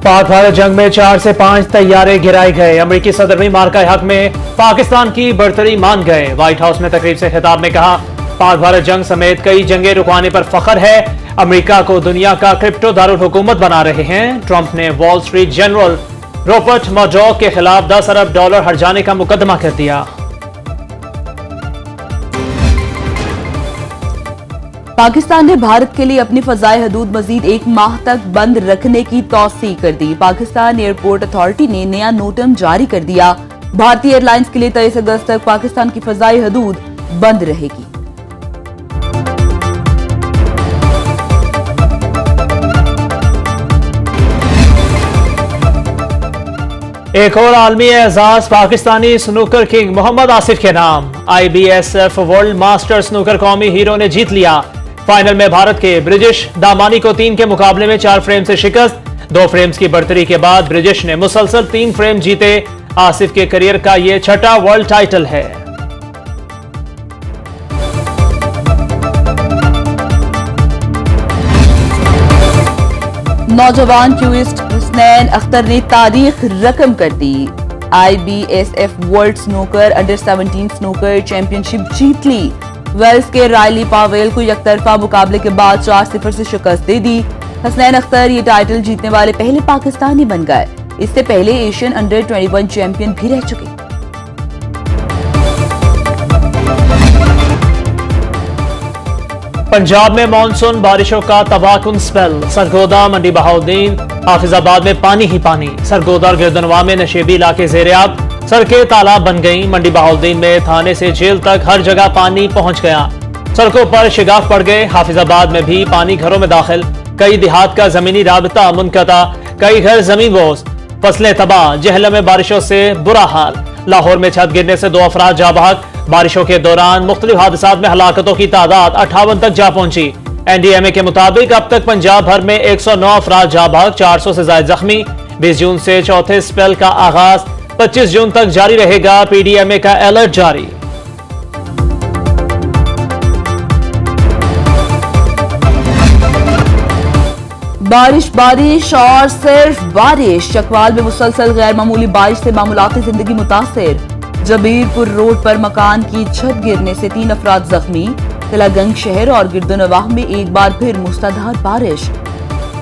पाक भारत जंग में 4 से 5 तैयारे गिराए गए। अमेरिकी सदर भी मार्का हक में पाकिस्तान की बढ़तरी मान गए। व्हाइट हाउस में तकरीब से खिताब में कहा, पाक भारत जंग समेत कई जंगें रुकवाने पर फख्र है। अमेरिका को दुनिया का क्रिप्टो दारुल हुकूमत बना रहे हैं। ट्रंप ने Wall Street Journal Robert Murdoch के खिलाफ $10 अरब हर्जाने का मुकदमा कर दिया। पाकिस्तान ने भारत के लिए अपनी फजाई हदूद मजीद 1 माह तक बंद रखने की तौसीह कर दी। पाकिस्तान एयरपोर्ट अथॉरिटी ने नया नोटम जारी कर दिया। भारतीय एयरलाइंस के लिए 23 अगस्त तक पाकिस्तान की फजाई हदूद बंद रहेगी। एक और आलमी एजाज पाकिस्तानी स्नूकर किंग मोहम्मद आसिफ के नाम। IBSF वर्ल्ड मास्टर स्नूकर कौमी हीरो ने जीत लिया। फाइनल में भारत के ब्रिजेश दामानी को 3 के मुकाबले में 4 फ्रेम से शिकस्त। 2 फ्रेम्स की बढ़तरी के बाद ब्रिजेश ने मुसलसल 3 फ्रेम जीते। आसिफ के करियर का यह छठा वर्ल्ड टाइटल है। नौजवान क्यूइस्ट हुसनैन अख्तर ने तारीख रकम कर दी। IBSF world snooker under 17 snooker championship जीत ली। वेल्स के रायली पावेल को एकतरफा मुकाबले के बाद 4-0 से शिकस्त दे दी। हुसनैन अख्तर ये टाइटल जीतने वाले पहले पाकिस्तानी बन गए। इससे पहले एशियन अंडर 21 चैंपियन भी रह चुके। पंजाब में मानसून बारिशों का तबाहकुन स्पेल। सरगोदा, मंडी बहाउद्दीन, हाफिजाबाद में पानी ही पानी। सरगोदा और गिरदनवा में नशेबी इलाके ज़ेर-ए-आब। सड़कें तालाब बन गईं। मंडी बहाउद्दीन में थाने से जेल तक हर जगह पानी पहुंच गया। सड़कों पर शिगाफ पड़ गए। हाफिजाबाद में भी पानी घरों में दाखिल। कई देहात का जमीनी राबता मुनक़ता। कई घर जमीन बोस। फसलें तबाह। जहलम में बारिशों से बुरा हाल। लाहौर में छत गिरने से 2 अफराद जा बहक। बारिशों के दौरान मुख्तलिफ हादसात में हलाकतों की तादाद 58 तक जा पहुंची। NDMA के मुताबिक अब तक पंजाब भर में 109 अफराद जा बहक, 400 से ज्यादा जख्मी। 20 जून से चौथे स्पेल का आगाज 25 जून तक जारी रहेगा। PDMA का अलर्ट जारी। बारिश और सिर्फ बारिश। चकवाल में मुसलसल गैर मामूली बारिश से मामूलाती जिंदगी मुतासिर। जबीरपुर रोड पर मकान की छत गिरने से 3 अफराद जख्मी। तिलागंज शहर और गिरदनवाह में एक बार फिर मूसलाधार बारिश।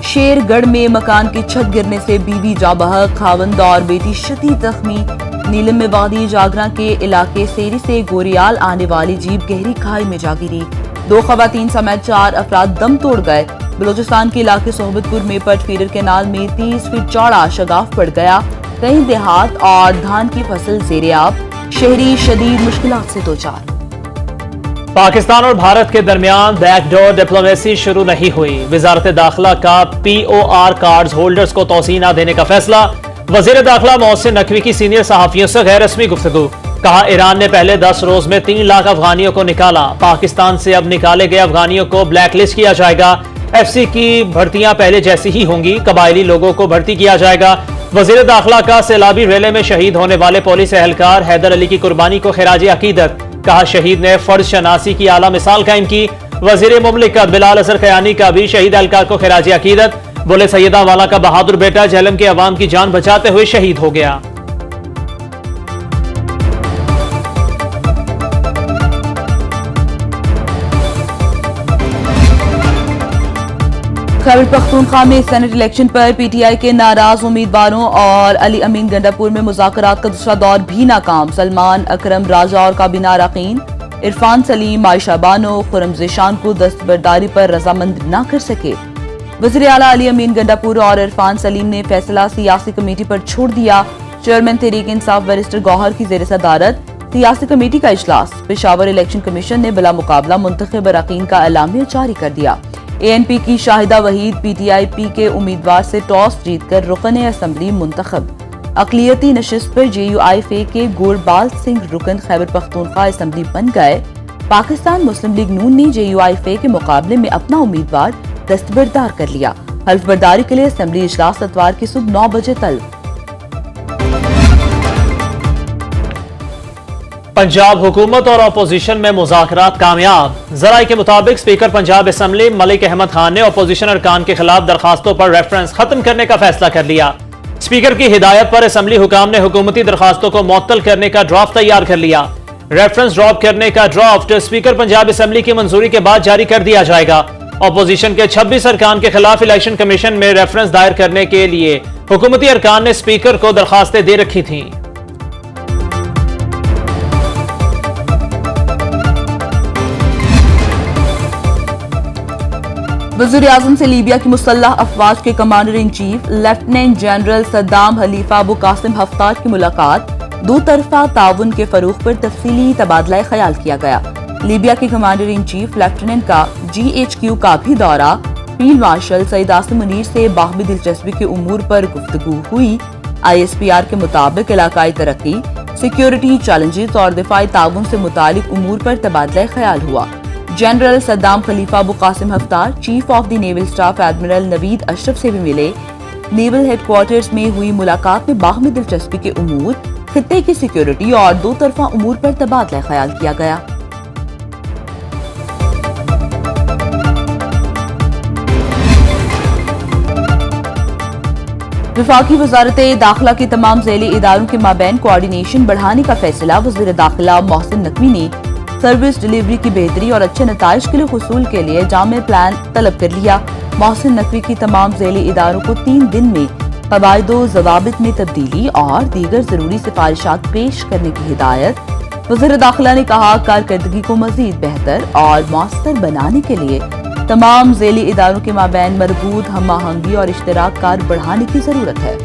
शेरगढ़ में मकान की छत गिरने से बीवी जा बहक, खावंद और बेटी शदीद जख्मी। नीलम में वादी जागरा के इलाके सेरी से गोरियाल आने वाली जीप गहरी खाई में जा गिरी। 2 खवातीन समेत 4 अफराद दम तोड़ गए। बलोचिस्तान के इलाके सोहबतपुर में पट फीडर केनाल में 30 फीट चौड़ा शगाफ पड़ गया। कई देहात और धान की फसल ज़ेर-ए-आब। शहरी शदीद मुश्किलात से दोचार। पाकिस्तान और भारत के दरमियान बैकडोर डिप्लोमेसी शुरू नहीं हुई। वजारत दाखिला का POR कार्ड होल्डर्स को तौसीह न देने का फैसला। वजीर दाखिला मोहसिन नकवी की सीनियर सहाफियों से गैर रस्मी गुफ्तगू। कहा, ईरान ने पहले 10 रोज में 3 लाख अफगानियों को निकाला। पाकिस्तान से अब निकाले गए अफगानियों को ब्लैक लिस्ट किया जाएगा। FC की भर्तियां पहले जैसी ही होंगी। कबायली लोगों को भर्ती किया जाएगा। वजीर दाखिला का सैलाबी रेले में शहीद होने वाले पुलिस एहलकार हैदर अली की कुर्बानी को खिराज अकीदत। कहा, शहीद ने फर्ज शनासी की आला मिसाल कायम की। वजीर मुमलिकत बिलाल असर खयानी का भी शहीद एहलकार को खिराज अकीदत। बोले, सैयदा वाला का बहादुर बेटा झेलम के अवाम की जान बचाते हुए शहीद हो गया। खैबर पख्तूनख्वा में सेनेट इलेक्शन पर PTI के नाराज उम्मीदवारों और अली अमीन गंडापुर में मुज़ाकरात का दूसरा दौर भी नाकाम। सलमान अकरम राजा और काबीना अरकान इरफान सलीम, आयशा बानो, खुरम ज़ीशान को दस्तबरदारी पर रजामंद न कर सके। वज़ीर आला अली अमीन गंडापुर और इरफान सलीम ने फैसला सियासी कमेटी पर छोड़ दिया। चेयरमैन तहरीक इंसाफ बैरिस्टर गौहर की जेर सदारत सियासी कमेटी का इजलास। पेशावर इलेक्शन कमीशन ने बिला मुकाबला मुंतखब अरकान का एलामिया जारी कर दिया। ANP की शाहिदा वहीद PTI-P के उम्मीदवार से टॉस जीतकर रुकन असम्बली मुंतखब। अकलियती नशिस्त पर JUI-FA के गुरबाल सिंह रुकन खैबर पख्तूनख्वा असम्बली बन गए। पाकिस्तान मुस्लिम लीग नून ने JUI-FA के मुकाबले में अपना उम्मीदवार दस्तबरदार कर लिया। हल्फबरदारी के लिए असम्बली इजलास इतवार की सुबह 9 बजे तक। पंजाब हुकूमत और अपोजिशन में मुज़ाकरात कामयाब। जराये के मुताबिक स्पीकर पंजाब असम्बली मलिक अहमद खान ने अपोजिशन अरकान के खिलाफ दरखास्तों पर रेफरेंस खत्म करने का फैसला कर लिया। स्पीकर की हिदायत पर असम्बली हुकाम ने हुकूमती दरखास्तों को मुअत्तल करने का ड्राफ्ट तैयार कर लिया। रेफरेंस ड्रॉप करने का ड्राफ्ट स्पीकर पंजाब असम्बली की मंजूरी के बाद जारी कर दिया जाएगा। अपोजिशन के 26 अरकान के खिलाफ इलेक्शन कमीशन में रेफरेंस दायर करने के लिए हुकूमती अरकान ने स्पीकर को दरखास्तें दे रखी थीं। वज़ीर-ए-आज़म से लीबिया की मुसल्लह अफवाज के commander in chief lieutenant general Saddam Khalifa Abu Qasim Haftar की मुलाकात। दो तरफा ताउन के फरोग पर तफसीली तबादला ख्याल किया गया। लीबिया के कमांडर इन चीफ लेफ्टिनेंट का GHQ का भी दौरा। फील्ड मार्शल सईद आसिम मुनीर से बाहमी दिलचस्पी के उमूर पर गुफ्तगू हुई। ISPR के मुताबिक इलाकाई तरक्की, सिक्योरिटी चैलेंजेस और दिफाई ताउन से मुतालिक उमूर पर तबादला ख्याल हुआ। General Saddam Khalifa Abu Qasim Haftar chief of the naval staff admiral Naveed Ashraf से भी मिले। नेवल हेडक्वार्टर्स में हुई मुलाकात में बाहमी दिलचस्पी के उमूर, खित्ते की सिक्योरिटी और दो तरफा उमूर पर तबादला ख्याल किया गया। विफाकी वजारत दाखिला के तमाम ज़ैली इदारों के माबैन कोऑर्डिनेशन बढ़ाने का फैसला। वज़ीर दाखिला मोहसिन नकवी ने सर्विस डिलीवरी की बेहतरी और अच्छे नताइज के लिए हुसूल के लिए जामे प्लान तलब कर लिया। मोहसिन नकवी की तमाम ज़ैली इदारों को 3 दिन में कवायदो ज़वाबित में तब्दीली और दीगर जरूरी सिफारिशात पेश करने की हिदायत। वज़ीर दाखिला ने कहा, कारकर्दगी को मजीद बेहतर और मौसर बनाने के लिए तमाम ज़ैली इदारों के माबैन मरबूत हम आहंगी और इश्तराक कार बढ़ाने की जरूरत है।